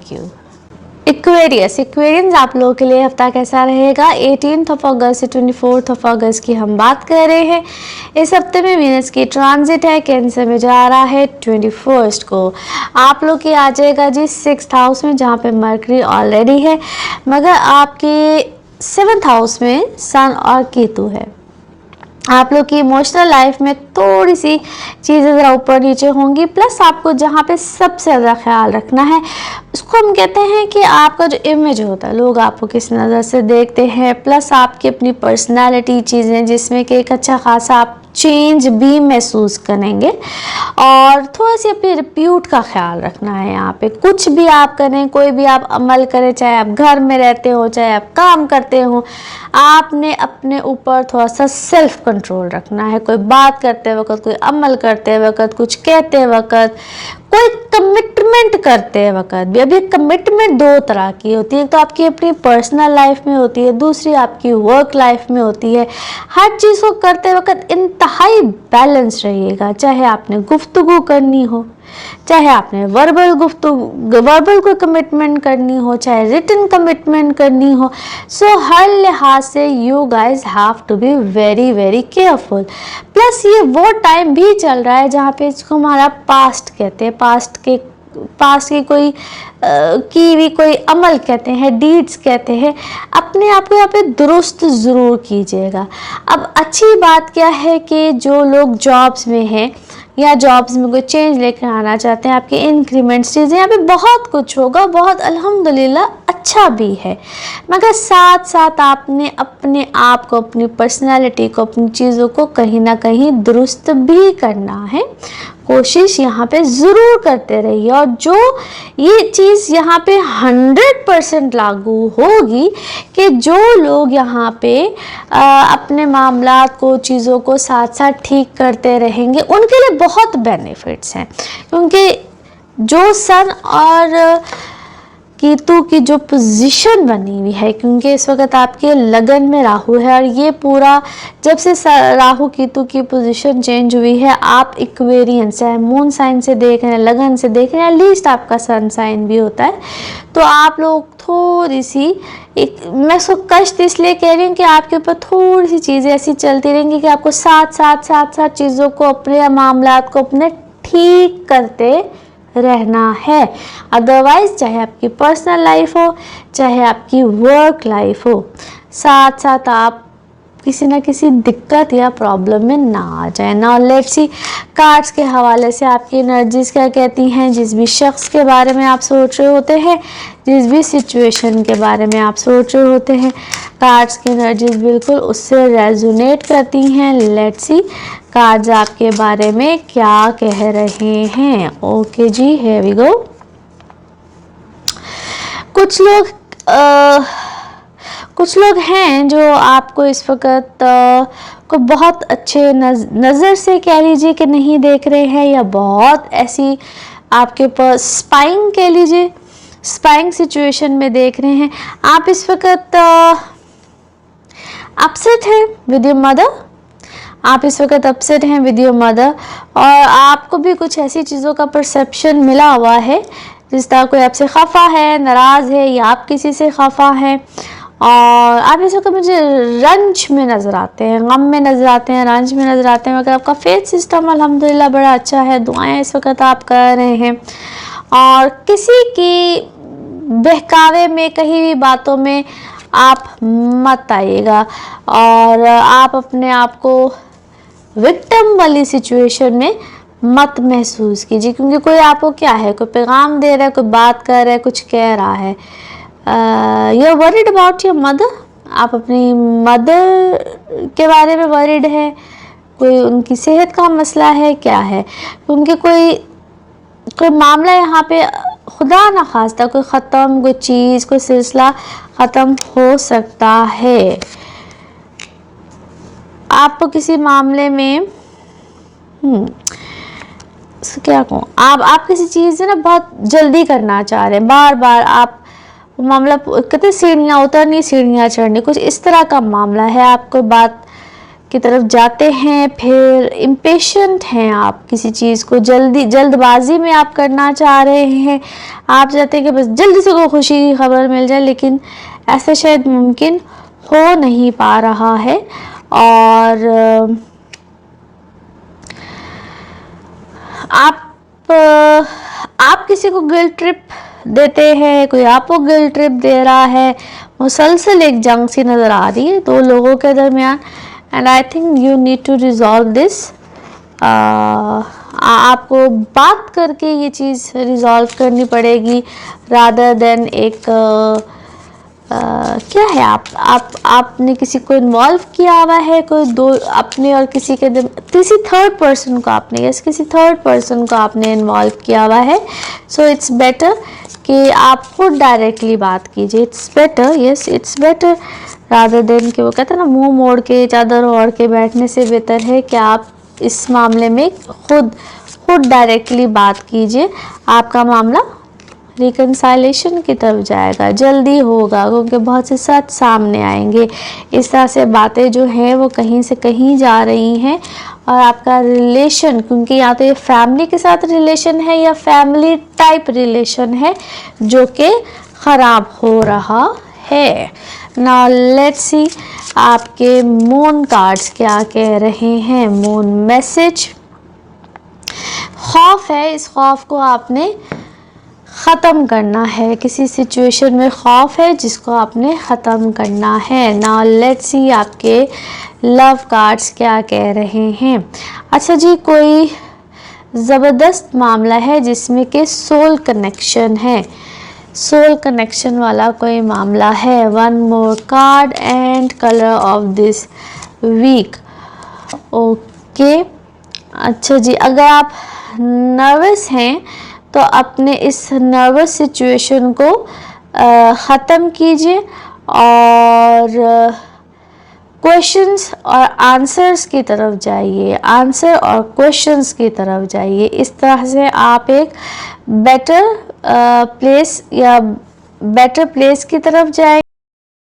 Thank you. Aquarius, Aquarians आप लोगों के लिए हफ्ता कैसा रहेगा? 18 अगस्त से 24 अगस्त की हम बात कर रहे हैं। इस हफ्ते में वीनस की ट्रांजिट है, कैंसर में जा रहा है 21 को। आप लोग की आ जाएगा जी 6th हाउस में, जहाँ पे मरकरी ऑलरेडी है, मगर आपके 7th हाउस में सन और केतु है। आप लोग की इमोशनल लाइफ में थोड़ी सी चीज़ें ज़रा ऊपर नीचे होंगी, प्लस आपको जहाँ पे सबसे ज़्यादा ख्याल रखना है उसको हम कहते हैं कि आपका जो इमेज होता है, लोग आपको किस नज़र से देखते हैं, प्लस आपकी अपनी पर्सनालिटी चीज़ें जिसमें कि एक अच्छा खासा आप चेंज भी महसूस करेंगे। और थोड़ा सी अपनी रिप्यूट का ख्याल रखना है। यहाँ पे कुछ भी आप करें, कोई भी आप अमल करें, चाहे आप घर में रहते हो चाहे आप काम करते हो, आपने अपने ऊपर थोड़ा सा सेल्फ कंट्रोल रखना है। कोई बात करते वक्त, कोई अमल करते वक्त, कुछ कहते वक्त, कोई कमिटमेंट करते वक्त भी। अभी कमिटमेंट दो तरह की होती है, एक तो आपकी अपनी पर्सनल लाइफ में होती है, दूसरी आपकी वर्क लाइफ में होती है। हर चीज़ को करते वक्त इंतहाई बैलेंस रहिएगा, चाहे आपने गुफ्तगू करनी हो, चाहे आपने वर्बल को कमिटमेंट करनी हो, चाहे रिटन कमिटमेंट करनी हो। सो हर लिहाज से you guys have to be very very careful. Plus ये वो टाइम भी चल रहा है जहाँ पे इसको हमारा पास्ट कहते हैं, पास्ट की कोई की भी कोई अमल कहते हैं, डीड्स कहते हैं, अपने आप को यहाँ पे दुरुस्त ज़रूर कीजिएगा। अब अच्छी बात क्या है कि जो लोग जॉब्स में हैं या जॉब्स में कोई चेंज लेकर आना चाहते हैं, आपके इंक्रीमेंट्स चीज़ें, यहाँ पे बहुत कुछ होगा, बहुत अल्हम्दुलिल्लाह अच्छा भी है। मगर साथ साथ आपने अपने आप को, अपनी पर्सनालिटी को, अपनी चीज़ों को कहीं ना कहीं दुरुस्त भी करना है। कोशिश यहाँ पे ज़रूर करते रहिए। और जो ये चीज़ यहाँ पे 100% लागू होगी कि जो लोग यहाँ पे अपने मामलात को, चीज़ों को साथ साथ ठीक करते रहेंगे, उनके लिए बहुत बेनिफिट्स हैं। क्योंकि जो सन और केतु की जो पोजीशन बनी हुई है, क्योंकि इस वक्त आपके लगन में राहु है, और ये पूरा जब से राहु केतु की पोजीशन चेंज हुई है, आप इक्वेरियंस चाहे मून साइन से देख रहे हैं, लगन से देख रहे हैं, एटलीस्ट आपका सन साइन भी होता है, तो आप लोग थोड़ी सी मैं उसको कष्ट इसलिए कह रही हूँ कि आपके ऊपर थोड़ी सी चीज़ें ऐसी चलती रहेंगी कि आपको साथ चीज़ों को, अपने मामलात को अपने ठीक करते रहना है। अदरवाइज चाहे आपकी पर्सनल लाइफ हो, चाहे आपकी वर्क लाइफ हो, साथ साथ आप किसी ना किसी दिक्कत या प्रॉब्लम में ना आ जाए ना। लेट्स सी कार्ड्स के हवाले से आपकी एनर्जीज क्या कहती हैं। जिस भी शख्स के बारे में आप सोच रहे होते हैं, जिस भी सिचुएशन के बारे में आप सोच रहे होते हैं, कार्ड्स की एनर्जीज बिल्कुल उससे रेजोनेट करती हैं। लेट्स सी कार्ड्स आपके बारे में क्या कह रहे हैं। ओके जी, हियर वी गो। कुछ लोग हैं जो आपको इस वक्त को बहुत अच्छे नज़र से कह लीजिए कि नहीं देख रहे हैं, या बहुत ऐसी आपके ऊपर स्पाइंग कह लीजिए, स्पाइंग सिचुएशन में देख रहे हैं। आप इस वक्त अपसेट हैं विद योर मदर, आप इस वक्त अपसेट हैं विद योर मदर, और आपको भी कुछ ऐसी चीज़ों का परसेप्शन मिला हुआ है जिस तरह कोई आपसे खफा है, नाराज़ है, या आप किसी से खफा हैं, और आप इस वक्त मुझे रंज में नज़र आते हैं, गम में नज़र आते हैं, रंज में नज़र आते हैं। मगर आपका फेथ सिस्टम अल्हम्दुलिल्लाह बड़ा अच्छा है, दुआएं इस वक्त आप कर रहे हैं, और किसी की बहकावे में, कहीं भी बातों में आप मत आइएगा, और आप अपने आप को विक्टिम वाली सिचुएशन में मत महसूस कीजिए। क्योंकि कोई आपको क्या है, कोई पैगाम दे रहा है, कोई बात कर रहा है, कुछ कह रहा है। You are worried about your mother, आप अपनी मदर के बारे में वरीड है, कोई उनकी सेहत का मसला है, क्या है, उनके कोई मामला यहाँ पे खुदा ना खास्ता कोई ख़त्म, कोई चीज़, कोई सिलसिला ख़त्म हो सकता है। आपको किसी मामले में क्या कहूँ, आप किसी चीज़ से ना बहुत जल्दी करना चाह रहे हैं, बार बार आप मामला कहते सीढ़ियाँ उतरनी, सीढ़ियाँ चढ़नी, कुछ इस तरह का मामला है। आप कोई बात की तरफ जाते हैं, फिर इम्पेशेंट हैं आप, किसी चीज़ को जल्दबाजी में आप करना चाह रहे हैं, आप चाहते हैं कि बस जल्दी से कोई खुशी की खबर मिल जाए, लेकिन ऐसा शायद मुमकिन हो नहीं पा रहा है। और आप किसी को गिल्ट ट्रिप देते हैं, कोई आपको गिल्ट ट्रिप दे रहा है, मुसलसल एक जंग सी नज़र आ रही है दो लोगों के दरमियान। And I think you need to resolve this. आपको बात करके ये चीज़ रिजॉल्व करनी पड़ेगी रादर देन एक क्या है, आपने किसी को इन्वॉल्व किया हुआ है, कोई दो अपने और किसी थर्ड पर्सन को आपने किसी थर्ड पर्सन को आपने इन्वॉल्व किया हुआ है। सो इट्स बेटर कि आप खुद डायरेक्टली बात कीजिए। It's better, yes it's better, rather than कि वो कहते हैं ना मुंह मोड़ के चादर ओढ़ के बैठने से बेहतर है कि आप इस मामले में खुद डायरेक्टली बात कीजिए। आपका मामला रिकन्साइलेशन की तरफ जाएगा, जल्दी होगा, क्योंकि बहुत से सच सामने आएंगे। इस तरह से बातें जो हैं वो कहीं से कहीं जा रही हैं, और आपका रिलेशन, क्योंकि या तो ये फैमिली के साथ रिलेशन है या फैमिली टाइप रिलेशन है जो कि ख़राब हो रहा है। नाउ लेट्स सी आपके मून कार्ड्स क्या कह रहे हैं। मून मैसेज, खौफ है, इस खौफ को आपने ख़त्म करना है। किसी सिचुएशन में खौफ है जिसको आपने ख़त्म करना है। नाउ लेट्स सी आपके लव कार्ड्स क्या कह रहे हैं। अच्छा जी, कोई ज़बरदस्त मामला है जिसमें कि सोल कनेक्शन है, सोल कनेक्शन वाला कोई मामला है। One more card and colour of this week. Okay, अच्छा जी, अगर आप नर्वस हैं तो अपने इस नर्वस सिचुएशन को ख़त्म कीजिए और क्वेश्चंस और आंसर्स की तरफ जाइए, आंसर और क्वेश्चंस की तरफ जाइए। इस तरह से आप एक बेटर प्लेस की तरफ जाएंगे।